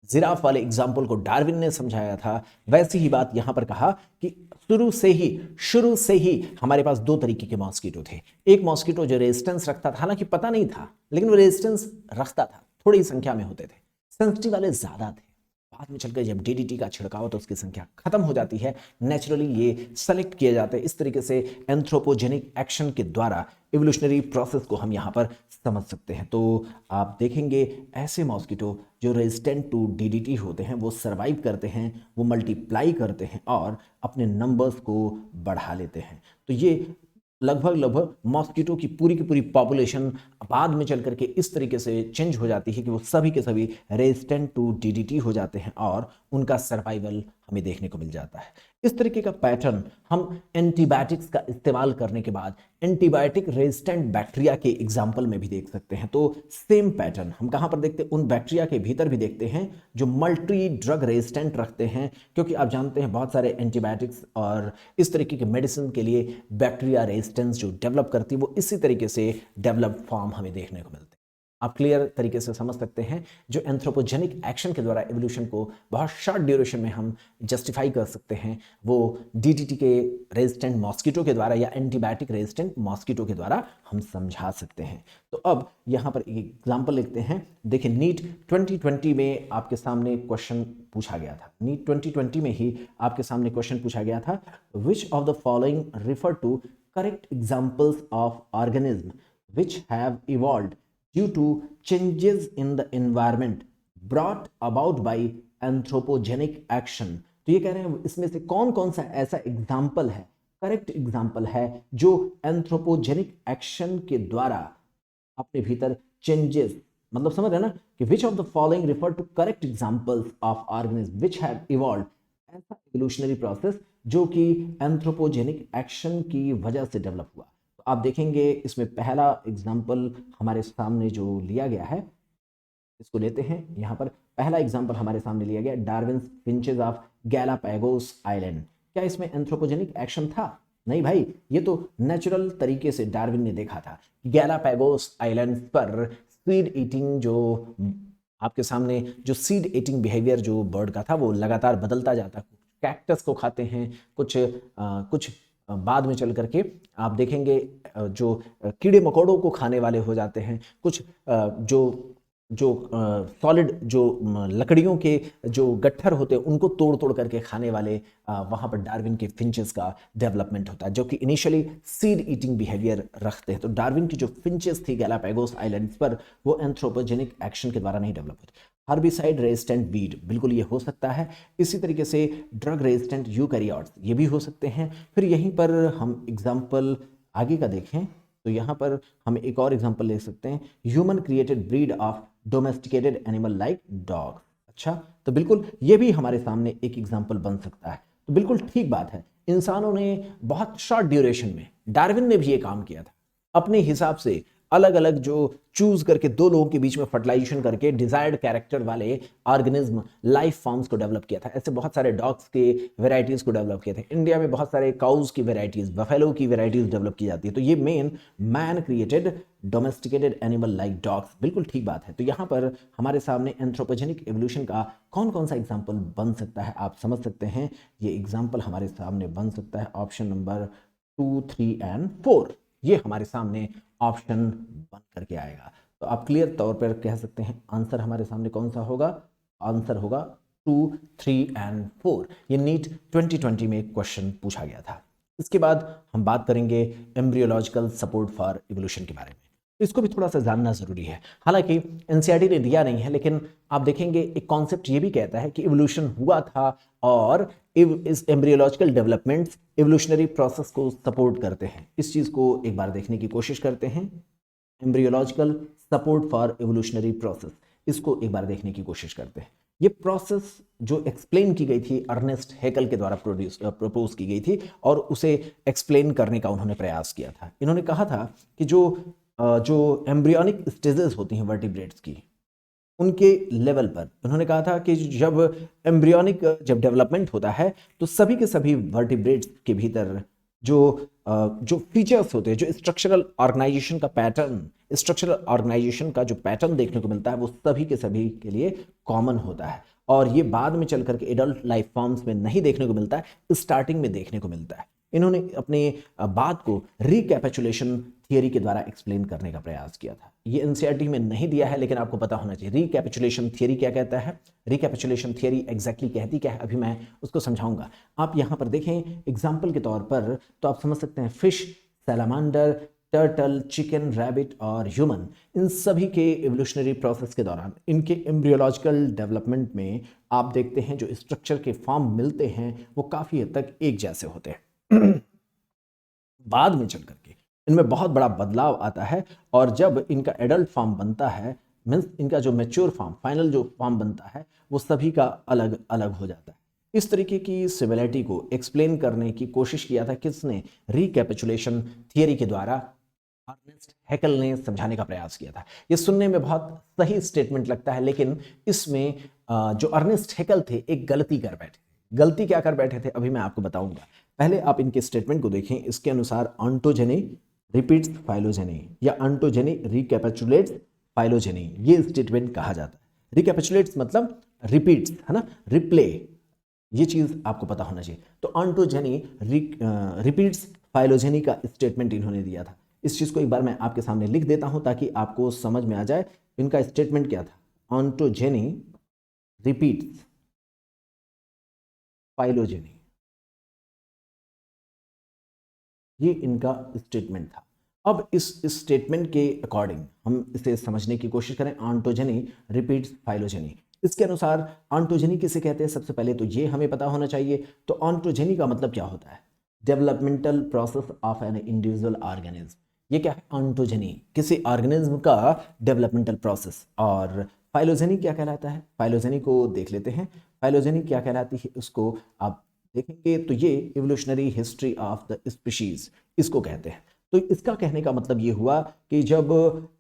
जिराफ वाले एग्जाम्पल को डार्विन ने समझाया था, वैसी ही बात यहां पर कहा कि शुरू से ही हमारे पास दो तरीके के मॉस्किटो थे। एक मॉस्किटो जो रेजिस्टेंस रखता था, हालांकि पता नहीं था लेकिन वो रेजिस्टेंस रखता था, थोड़ी संख्या में होते थे। सेंसिटिव वाले ज्यादा थे। बाद में चलकर जब डीडीटी का छिड़काव तो उसकी संख्या खत्म हो जाती है, नेचुरली ये सेलेक्ट किए जाते हैं। इस तरीके से एंथ्रोपोजेनिक एक्शन के द्वारा इवोल्यूशनरी प्रोसेस को हम यहाँ पर समझ सकते हैं। तो आप देखेंगे ऐसे मॉस्किटो जो रेजिस्टेंट टू डीडीटी होते हैं वो सरवाइव करते हैं, वो मल्टीप्लाई करते हैं और अपने नंबर्स को बढ़ा लेते हैं। तो ये लगभग मॉस्किटो की पूरी पॉपुलेशन बाद में चल करके इस तरीके से चेंज हो जाती है कि वो सभी के सभी रेजिस्टेंट टू डीडीटी हो जाते हैं और उनका सर्वाइवल हमें देखने को मिल जाता है। इस तरीके का पैटर्न हम एंटीबायोटिक्स का इस्तेमाल करने के बाद एंटीबायोटिक रेजिस्टेंट बैक्टीरिया के एग्जाम्पल में भी देख सकते हैं। तो सेम पैटर्न हम कहां पर देखते हैं? उन बैक्टीरिया के भीतर भी देखते हैं जो मल्टी ड्रग रेजिस्टेंट रखते हैं, क्योंकि आप जानते हैं बहुत सारे एंटीबायोटिक्स और इस तरीके के मेडिसिन के लिए बैक्टीरिया रेजिस्टेंस जो डेवलप करती है वो इसी तरीके से डेवलप फॉर्म हमें देखने को मिलते हैं। आप क्लियर तरीके से समझ सकते हैं जो एंथ्रोपोजेनिक एक्शन के द्वारा एवोल्यूशन को बहुत शॉर्ट ड्यूरेशन में हम जस्टिफाई कर सकते हैं, वो डीडीटी के रेजिस्टेंट मॉस्किटो के द्वारा या एंटीबायोटिक रेजिस्टेंट मॉस्किटो के द्वारा हम समझा सकते हैं। तो अब यहाँ पर एक एग्जाम्पल लिखते हैं। देखिए, नीट 2020 में आपके सामने क्वेश्चन पूछा गया था। नीट 2020 में ही आपके सामने क्वेश्चन पूछा गया था, which of the following refer to correct examples of organism which have evolved due to changes in the environment brought about by anthropogenic action। तो ये कह रहे हैं इसमें से कौन कौन सा ऐसा एग्जाम्पल है, करेक्ट एग्जाम्पल है, जो एंथ्रोपोजेनिक एक्शन के द्वारा अपने भीतर चेंजेस, मतलब समझ रहे ना कि which of the following refer to correct examples of organism which have evolved, ऐसा एवोल्यूशनरी प्रोसेस जो कि एंथ्रोपोजेनिक एक्शन की वजह से डेवलप हुआ। तो आप देखेंगे इसमें पहला एग्जाम्पल हमारे सामने जो लिया गया है, इसको लेते हैं। यहाँ पर पहला एग्जाम्पल हमारे सामने लिया गया, Darwin finches of Galapagos island. क्या इसमें एंथ्रोपोजेनिक एक्शन था? नहीं भाई, ये तो नेचुरल तरीके से डार्विन ने देखा था। गैलापागोस आइलैंड पर सीड ईटिंग जो आपके सामने जो सीड ईटिंग बिहेवियर जो बर्ड का था वो लगातार बदलता जाता। कैक्टस को खाते हैं, कुछ बाद में चल करके आप देखेंगे जो कीड़े मकोड़ों को खाने वाले हो जाते हैं, कुछ जो जो सॉलिड जो लकड़ियों के जो गट्ठर होते हैं उनको तोड़ तोड़ करके खाने वाले वहाँ पर डार्विन के फिंचेस का डेवलपमेंट होता है, जो कि इनिशियली सीड ईटिंग बिहेवियर रखते हैं। तो डार्विन की जो फिंचेस थी गैलापागोस आइलैंड्स पर, वो एंथ्रोपोजेनिक एक्शन के द्वारा नहीं डेवलप होती। हर्बिसाइड रेजिस्टेंट वीड, बिल्कुल ये हो सकता है। इसी तरीके से ड्रग रेजिस्टेंट यूकैरियोट्स, ये भी हो सकते हैं। फिर यहीं पर हम एग्जाम्पल आगे का देखें तो यहाँ पर हम एक और एग्जाम्पल ले सकते हैं, human created breed of domesticated animal like dog. अच्छा, तो बिल्कुल ये भी हमारे सामने एक एग्जाम्पल बन सकता है। तो बिल्कुल ठीक बात है, इंसानों ने बहुत शॉर्ट ड्यूरेशन में, डार्विन ने भी ये काम किया था, अपने हिसाब से अलग अलग जो चूज करके दो लोगों के बीच में फर्टिलाइजेशन करके डिजायर्ड कैरेक्टर वाले ऑर्गेनिज्म लाइफ फॉर्म्स को डेवलप किया था। ऐसे बहुत सारे डॉग्स के वेराइटीज को डेवलप किए थे। इंडिया में बहुत सारे काउज की वेराइटीज, बफेलो की वेराइटीज डेवलप की जाती है। तो ये main man created domesticated animal like dogs, बिल्कुल ठीक बात है। तो यहाँ पर हमारे सामने एंथ्रोपोजेनिक एवोल्यूशन का कौन कौन सा एग्जाम्पल बन सकता है, आप समझ सकते हैं। ये एग्जाम्पल हमारे सामने बन सकता है ऑप्शन नंबर 2, 3 एंड 4। ये हमारे सामने ऑप्शन बन करके आएगा। तो आप क्लियर तौर पर कह सकते हैं आंसर हमारे सामने कौन सा होगा? आंसर होगा 2, 3 एंड 4। ये नीट 2020 में क्वेश्चन पूछा गया था। इसके बाद हम बात करेंगे एम्ब्रियोलॉजिकल सपोर्ट फॉर इवोल्यूशन के बारे में। तो इसको भी थोड़ा सा जानना जरूरी है। हालांकि एनसीईआरटी ने दिया नहीं है, लेकिन आप देखेंगे एक कॉन्सेप्ट ये भी कहता है कि इवोल्यूशन हुआ था और इस एम्ब्रियोलॉजिकल डेवलपमेंट्स इवोल्यूशनरी प्रोसेस को सपोर्ट करते हैं। इस चीज को एक बार देखने की कोशिश करते हैं। Embryological support for evolutionary process, इसको एक बार देखने की कोशिश करते हैं। ये प्रोसेस जो एक्सप्लेन की गई थी अर्नेस्ट हैकेल के द्वारा प्रपोज की गई थी और उसे एक्सप्लेन करने का उन्होंने प्रयास किया था। इन्होंने कहा था कि जो एम्ब्रियोनिक स्टेजेस होती हैं वर्टिब्रेट्स की, उनके लेवल पर उन्होंने कहा था कि जब एम्ब्रियोनिक जब डेवलपमेंट होता है तो सभी के सभी वर्टिब्रेट्स के भीतर जो फीचर्स होते हैं, जो स्ट्रक्चरल ऑर्गेनाइजेशन का पैटर्न, स्ट्रक्चरल ऑर्गेनाइजेशन का जो पैटर्न देखने को मिलता है, वो सभी के सभी के लिए कॉमन होता है। और ये बाद में चल करके एडल्ट लाइफ फॉर्म्स में नहीं देखने को मिलता है, स्टार्टिंग में देखने को मिलता है। इन्होंने अपने बात को रिकैपिचुलेशन थियरी के द्वारा एक्सप्लेन करने का प्रयास किया था। ये एनसीईआरटी में नहीं दिया है, लेकिन आपको पता होना चाहिए रिकैपिचुलेशन थियरी क्या कहता है। रिकैपिचुलेशन थियरी एग्जैक्टली कहती क्या है, अभी मैं उसको समझाऊंगा। आप यहाँ पर देखें एग्जाम्पल के तौर पर, तो आप समझ सकते हैं फिश, सैलामांडर, टर्टल, चिकन, रैबिट और ह्यूमन, इन सभी के इवोल्यूशनरी प्रोसेस के दौरान इनके एम्ब्रियोलॉजिकल डेवलपमेंट में आप देखते हैं जो स्ट्रक्चर के फॉर्म मिलते हैं वो काफ़ी हद तक एक जैसे होते हैं। बाद में चल करके इनमें बहुत बड़ा बदलाव आता है और जब इनका एडल्ट फॉर्म बनता है, मीन्स इनका जो मैच्योर फॉर्म, फाइनल जो फॉर्म बनता है, वो सभी का अलग अलग हो जाता है। इस तरीके की सिमिलरिटी को एक्सप्लेन करने की कोशिश किया था किसने? रिकैपिचुलेशन थियरी के द्वारा अर्नेस्ट हैकेल ने समझाने का प्रयास किया था। ये सुनने में बहुत सही स्टेटमेंट लगता है, लेकिन इसमें जो अर्नेस्ट हैकेल थे एक गलती कर बैठे। गलती क्या कर बैठे थे अभी मैं आपको बताऊंगा। पहले आप इनके स्टेटमेंट को देखें। इसके अनुसार ऑन्टोजेनी रिपीट्स फाइलोजेनी या ऑन्टोजेनी रिकैपिचुलेट्स फाइलोजेनी, ये स्टेटमेंट कहा जाता है। रिकैपिचुलेट्स मतलब रिपीट्स, है ना, रिप्ले, ये चीज आपको पता होना चाहिए। तो ऑन्टोजेनी रिपीट्स फाइलोजेनी का स्टेटमेंट इन्होंने दिया था। इस चीज को एक बार मैं आपके सामने लिख देता हूं ताकि आपको समझ में आ जाए इनका स्टेटमेंट क्या था। ऑन्टोजेनी रिपीट्स फाइलोजेनी, ये इनका स्टेटमेंट था। अब इस स्टेटमेंट के अकॉर्डिंग हम इसे समझने की कोशिश करें। ऑन्टोजेनी रिपीट्स फाइलोजेनी, इसके अनुसार ऑन्टोजेनी किसे कहते हैं? सबसे पहले तो ये हमें पता होना चाहिए। तो ऑन्टोजेनी का मतलब क्या होता है? Developmental process of an individual organism. ये क्या है? ऑन्टोजेनी, किसी ऑर्गेनिज्म का डेवलपमेंटल प्रोसेस। और फाइलोजेनी क्या कहलाता है? फाइलोजेनी को देख लेते हैं। फाइलोजेनी क्या कहलाती है उसको आप देखेंगे तो ये evolutionary history of the species, इसको कहते हैं। तो इसका कहने का मतलब ये हुआ कि जब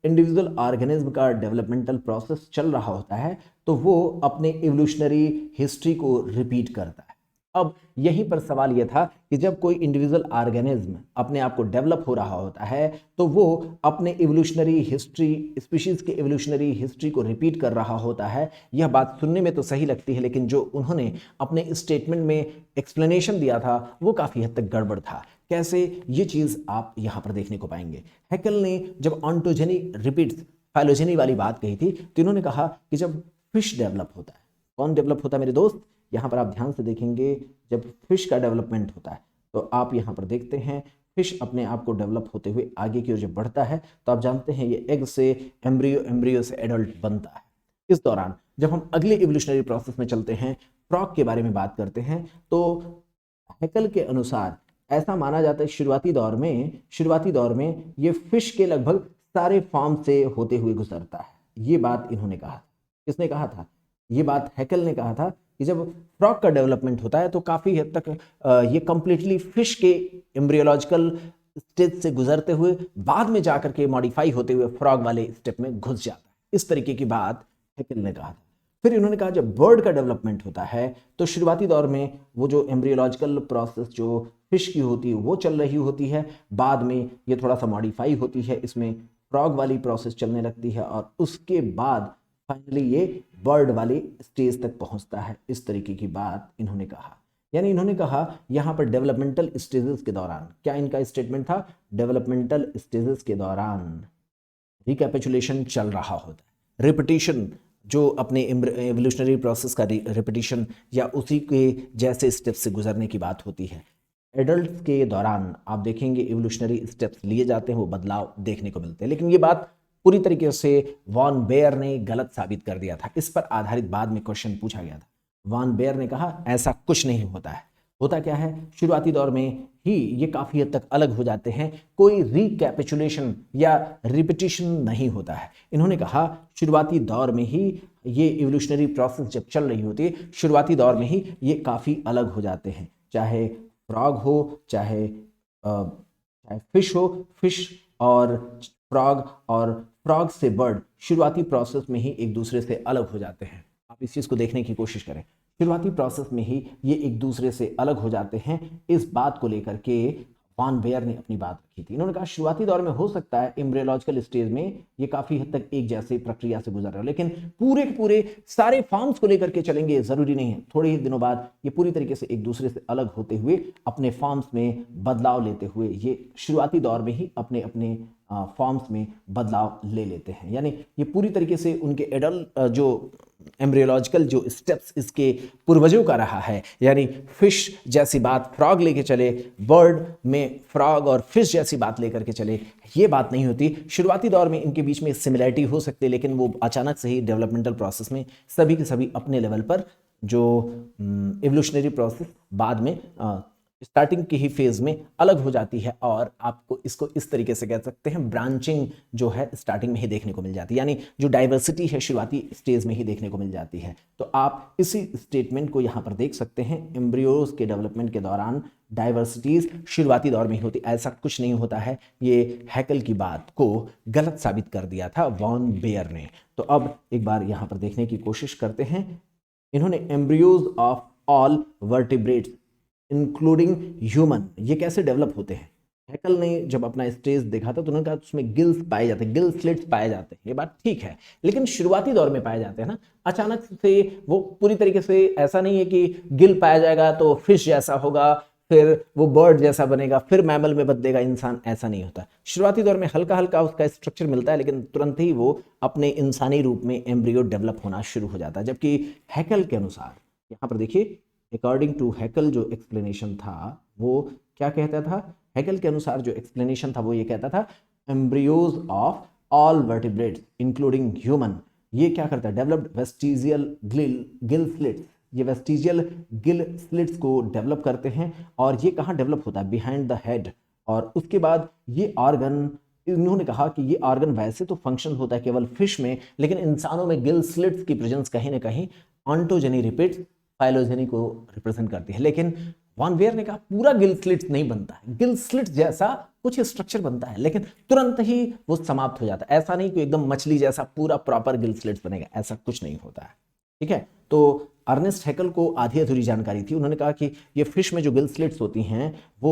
इंडिविजुअल ऑर्गेनिज्म का डेवलपमेंटल प्रोसेस चल रहा होता है तो वो अपने इवोल्यूशनरी हिस्ट्री को रिपीट करता है। अब यहीं पर सवाल यह था कि जब कोई इंडिविजुअल ऑर्गेनिज्म अपने आप को डेवलप हो रहा होता है तो वो अपने इवोल्यूशनरी हिस्ट्री, स्पीशीज के इवोल्यूशनरी हिस्ट्री को रिपीट कर रहा होता है। यह बात सुनने में तो सही लगती है, लेकिन जो उन्होंने अपने स्टेटमेंट में एक्सप्लेनेशन दिया था वो काफ़ी हद तक गड़बड़ था। कैसे, ये चीज़ आप यहाँ पर देखने को पाएंगे। हैकेल ने जब ऑन्टोजेनी रिपीट्स फाइलोजेनी वाली बात कही थी तो इन्होंने कहा कि जब फिश डेवलप होता है, कौन डेवलप होता है मेरे दोस्त, यहाँ पर आप ध्यान से देखेंगे, जब फिश का डेवलपमेंट होता है तो आप यहाँ पर देखते हैं फिश अपने आप को डेवलप होते हुए आगे की ओर जब बढ़ता है तो आप जानते हैं ये एग से एम्ब्रियो, एम्ब्रियो से एडल्ट बनता है। इस दौरान जब हम अगले इवोल्यूशनरी प्रोसेस में चलते हैं, फ्रॉग के बारे में बात करते हैं, तो हैकेल के अनुसार ऐसा माना जाता है शुरुआती दौर में ये फिश के लगभग सारे फॉर्म से होते हुए गुजरता है। ये बात इन्होंने कहा। किसने कहा था? ये बात हैकेल ने कहा था कि जब फ्रॉग का डेवलपमेंट होता है तो काफ़ी हद तक ये कंप्लीटली फिश के एम्ब्रियोलॉजिकल स्टेज से गुजरते हुए बाद में जाकर के मॉडिफाई होते हुए फ्रॉग वाले स्टेप में घुस जाता है। इस तरीके की बात हैकेल ने कहा था। फिर इन्होंने कहा जब बर्ड का डेवलपमेंट होता है तो शुरुआती दौर में वो जो एम्ब्रियोलॉजिकल प्रोसेस जो फिश की होती है वो चल रही होती है, बाद में ये थोड़ा सा मॉडिफाई होती है, इसमें फ्रॉग वाली प्रोसेस चलने लगती है और उसके बाद फाइनली ये बर्ड वाले स्टेज तक पहुंचता है। इस तरीके की बात इन्होंने कहा। यानी इन्होंने कहा यहाँ पर डेवलपमेंटल स्टेजेस के दौरान, क्या इनका स्टेटमेंट था? डेवलपमेंटल स्टेजेस के दौरान रिकैपिचुलेशन चल रहा होता है, रिपीटिशन, जो अपने एवोल्यूशनरी प्रोसेस का रिपीटिशन या उसी के जैसे स्टेप्स से गुजरने की बात होती है। एडल्ट्स के दौरान आप देखेंगे एवोल्यूशनरी स्टेप्स लिए जाते हैं, वो बदलाव देखने को मिलते हैं। लेकिन ये बात पूरी तरीके से वॉन बेयर ने गलत साबित कर दिया था। इस पर आधारित बाद में क्वेश्चन पूछा गया था। वॉन बेयर ने कहा ऐसा कुछ नहीं होता है। होता क्या है, शुरुआती दौर में ही ये काफ़ी हद तक अलग हो जाते हैं, कोई रिकैपिचुलेशन या रिपीटिशन नहीं होता है। इन्होंने कहा शुरुआती दौर में ही ये इवोल्यूशनरी प्रोसेस जब चल रही होती है, शुरुआती दौर में ही ये काफ़ी अलग हो जाते हैं, चाहे फ्रॉग हो, चाहे फिश हो, फिश और फ्रॉग और फ्रॉग से बर्ड शुरुआती प्रोसेस में ही एक दूसरे से अलग हो जाते हैं। आप इस चीज़ को देखने की कोशिश करें, शुरुआती प्रोसेस में ही ये एक दूसरे से अलग हो जाते हैं। इस बात को लेकर के वॉन बेयर ने अपनी बात रखी थी। इन्होंने कहा शुरुआती दौर में हो सकता है एम्ब्रियोलॉजिकल स्टेज में ये काफ़ी हद तक एक जैसी प्रक्रिया से गुजर रहे हो, लेकिन पूरे के पूरे सारे फॉर्म्स को लेकर के चलेंगे ज़रूरी नहीं है। थोड़े ही दिनों बाद ये पूरी तरीके से एक दूसरे से अलग होते हुए अपने फॉर्म्स में बदलाव लेते हुए ये शुरुआती दौर में ही अपने अपने फॉर्म्स में बदलाव ले लेते हैं। यानी ये पूरी तरीके से उनके एडल्ट जो एम्ब्रियोलॉजिकल जो स्टेप्स इसके पूर्वजों का रहा है, यानी फिश जैसी बात फ्रॉग लेके चले, बर्ड में फ्रॉग और फिश जैसी बात लेकर के चले, ये बात नहीं होती। शुरुआती दौर में इनके बीच में सिमिलैरिटी हो सकती है, लेकिन वो अचानक से ही डेवलपमेंटल प्रोसेस में सभी के सभी अपने लेवल पर जो एवोल्यूशनरी प्रोसेस बाद में स्टार्टिंग की ही फेज में अलग हो जाती है और आपको इसको इस तरीके से कह सकते हैं ब्रांचिंग जो है स्टार्टिंग में ही देखने को मिल जाती है, यानी जो डाइवर्सिटी है शुरुआती स्टेज में ही देखने को मिल जाती है। तो आप इसी स्टेटमेंट को यहाँ पर देख सकते हैं, एम्ब्रियोज के डेवलपमेंट के दौरान डाइवर्सिटीज शुरुआती दौर में ही होती, ऐसा कुछ नहीं होता है। ये हैकेल की बात को गलत साबित कर दिया था वॉन बेयर ने। तो अब एक बार यहाँ पर देखने की कोशिश करते हैं। इन्होंने embryos of all vertebrates including human ये कैसे डेवलप होते हैं, हैकेल ने जब अपना स्टेज देखा था तो उन्होंने कहा उसमें गिल्स पाए जाते हैं, गिल स्लिट्स पाए जाते हैं। ये बात ठीक है, लेकिन शुरुआती दौर में पाए जाते हैं ना, अचानक से वो पूरी तरीके से ऐसा नहीं है कि गिल पाया जाएगा तो फिश जैसा होगा, फिर वो बर्ड जैसा बनेगा, फिर मैमल में बदलेगा इंसान, ऐसा नहीं होता। शुरुआती दौर में हल्का हल्का उसका स्ट्रक्चर मिलता है, लेकिन तुरंत ही वो अपने इंसानी रूप में एम्ब्रियो डेवलप होना शुरू हो जाता है। जबकि हैकेल के अनुसार, यहाँ पर देखिए, अकॉर्डिंग टू हैकेल जो एक्सप्लेनेशन था वो क्या कहता था, हैकेल के अनुसार जो एक्सप्लेनेशन था वो ये कहता था embryos of all vertebrates including human ये क्या करता है, डेवलप्ड वेस्टिजियल गिल स्लिट्स, ये वेस्टिजियल गिल स्लिट्स को डेवलप करते हैं। और ये कहाँ डेवलप होता है, बिहाइंड द हेड। और उसके बाद ये ऑर्गन, इन्होंने कहा कि ये ऑर्गन वैसे तो फंक्शन होता है केवल फिश में, लेकिन इंसानों में गिल स्लिट्स की प्रेजेंस कहीं ना कहीं ऑन्टोजेनी रिपीट्स फाइलोजेनी को रिप्रेजेंट करती है। लेकिन वॉन वेयर ने कहा पूरा गिल स्लिट्स नहीं बनता है, गिल स्लिट्स जैसा कुछ स्ट्रक्चर बनता है लेकिन तुरंत ही वो समाप्त हो जाता है। ऐसा नहीं कि एकदम मछली जैसा पूरा प्रॉपर गिल स्लिट्स बनेगा, ऐसा कुछ नहीं होता है। ठीक है, तो अर्नेस्ट हैकल को आधी अधूरी जानकारी थी। उन्होंने कहा कि ये फिश में जो गिल स्लिट्स होती हैं वो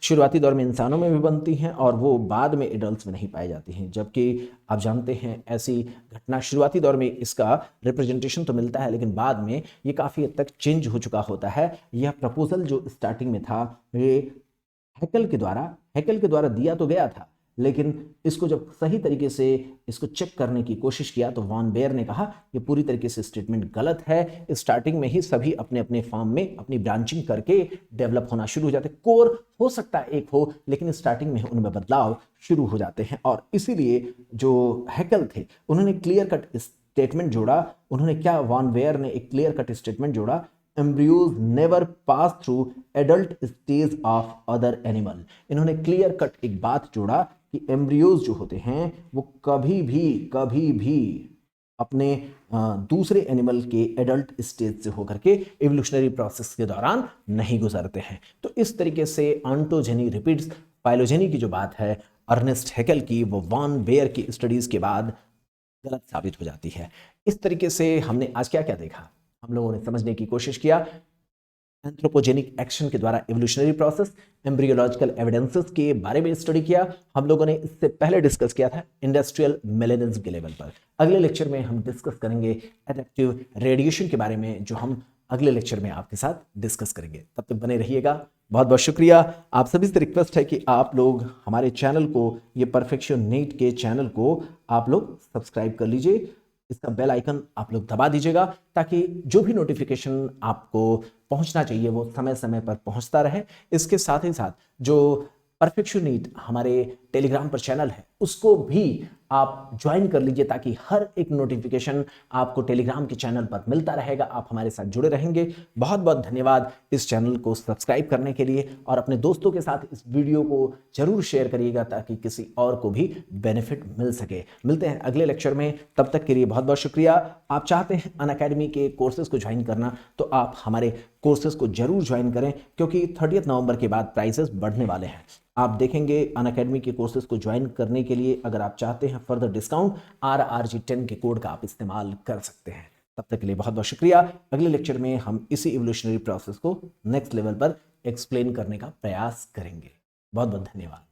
शुरुआती दौर में इंसानों में भी बनती हैं और वो बाद में एडल्ट्स में नहीं पाई जाती हैं, जबकि आप जानते हैं ऐसी घटना शुरुआती दौर में इसका रिप्रेजेंटेशन तो मिलता है लेकिन बाद में ये काफ़ी हद तक चेंज हो चुका होता है। यह प्रपोजल जो स्टार्टिंग में था ये हैकल के द्वारा दिया तो गया था, लेकिन इसको जब सही तरीके से इसको चेक करने की कोशिश किया तो वॉन बेयर ने कहा ये पूरी तरीके से स्टेटमेंट गलत है। स्टार्टिंग में ही सभी अपने अपने फार्म में अपनी ब्रांचिंग करके डेवलप होना शुरू हो जाते, कोर हो सकता है एक हो लेकिन स्टार्टिंग में उनमें बदलाव शुरू हो जाते हैं। और इसीलिए जो हैकल थे उन्होंने क्लियर कट स्टेटमेंट जोड़ा। उन्होंने क्या, वॉन बेयर ने एक क्लियर कट स्टेटमेंट जोड़ा, embryos never pass through adult stage of other animal। इन्होंने क्लियर कट एक बात जोड़ा कि एम्ब्रियोज जो होते हैं वो कभी भी अपने दूसरे एनिमल के एडल्ट स्टेज से होकर के एवोल्यूशनरी प्रोसेस के दौरान नहीं गुजरते हैं। तो इस तरीके से ऑन्टोजेनी रिपीट्स फाइलोजेनी की जो बात है अर्नेस्ट हैकल की, वो वॉन बेयर की स्टडीज के बाद गलत साबित हो जाती है। इस तरीके से हमने आज क्या क्या देखा, हम लोगों ने समझने की कोशिश किया एंथ्रोपोजेनिक एक्शन के द्वारा एवोल्यूशनरी प्रोसेस, एम्ब्रियोलॉजिकल एविडेंसेस के बारे में स्टडी किया। हम लोगों ने इससे पहले डिस्कस किया था इंडस्ट्रियल मेलेनिज्म के लेवल पर। अगले लेक्चर में हम डिस्कस करेंगे एडेप्टिव रेडिएशन के बारे में, जो हम अगले लेक्चर में आपके साथ डिस्कस करेंगे। तब तक बने रहिएगा। बहुत बहुत शुक्रिया। आप सभी से रिक्वेस्ट है कि आप लोग हमारे चैनल को, ये परफेक्शन नीट के चैनल को आप लोग सब्सक्राइब कर लीजिए, इसका बेल आइकन आप लोग दबा दीजिएगा ताकि जो भी नोटिफिकेशन आपको पहुंचना चाहिए वो समय समय पर पहुंचता रहे। इसके साथ ही साथ जो परफेक्शन नीट हमारे टेलीग्राम पर चैनल है उसको भी आप ज्वाइन कर लीजिए ताकि हर एक नोटिफिकेशन आपको टेलीग्राम के चैनल पर मिलता रहेगा, आप हमारे साथ जुड़े रहेंगे। बहुत बहुत धन्यवाद इस चैनल को सब्सक्राइब करने के लिए, और अपने दोस्तों के साथ इस वीडियो को जरूर शेयर करिएगा ताकि किसी और को भी बेनिफिट मिल सके। मिलते हैं अगले लेक्चर में, तब तक के लिए बहुत बहुत शुक्रिया। आप चाहते हैं अनअकैडमी के कोर्सेज को ज्वाइन करना तो आप हमारे कोर्सेज को जरूर ज्वाइन करें, क्योंकि 30 नवंबर के बाद प्राइसेस बढ़ने वाले हैं। आप देखेंगे अनअकैडमी के कोर्सेज को ज्वाइन करने के लिए अगर आप चाहते हैं फर्दर डिस्काउंट, RRG10 के कोड का आप इस्तेमाल कर सकते हैं। तब तक के लिए बहुत बहुत शुक्रिया। अगले लेक्चर में हम इसी इवोल्यूशनरी प्रोसेस को नेक्स्ट लेवल पर एक्सप्लेन करने का प्रयास करेंगे। बहुत बहुत धन्यवाद।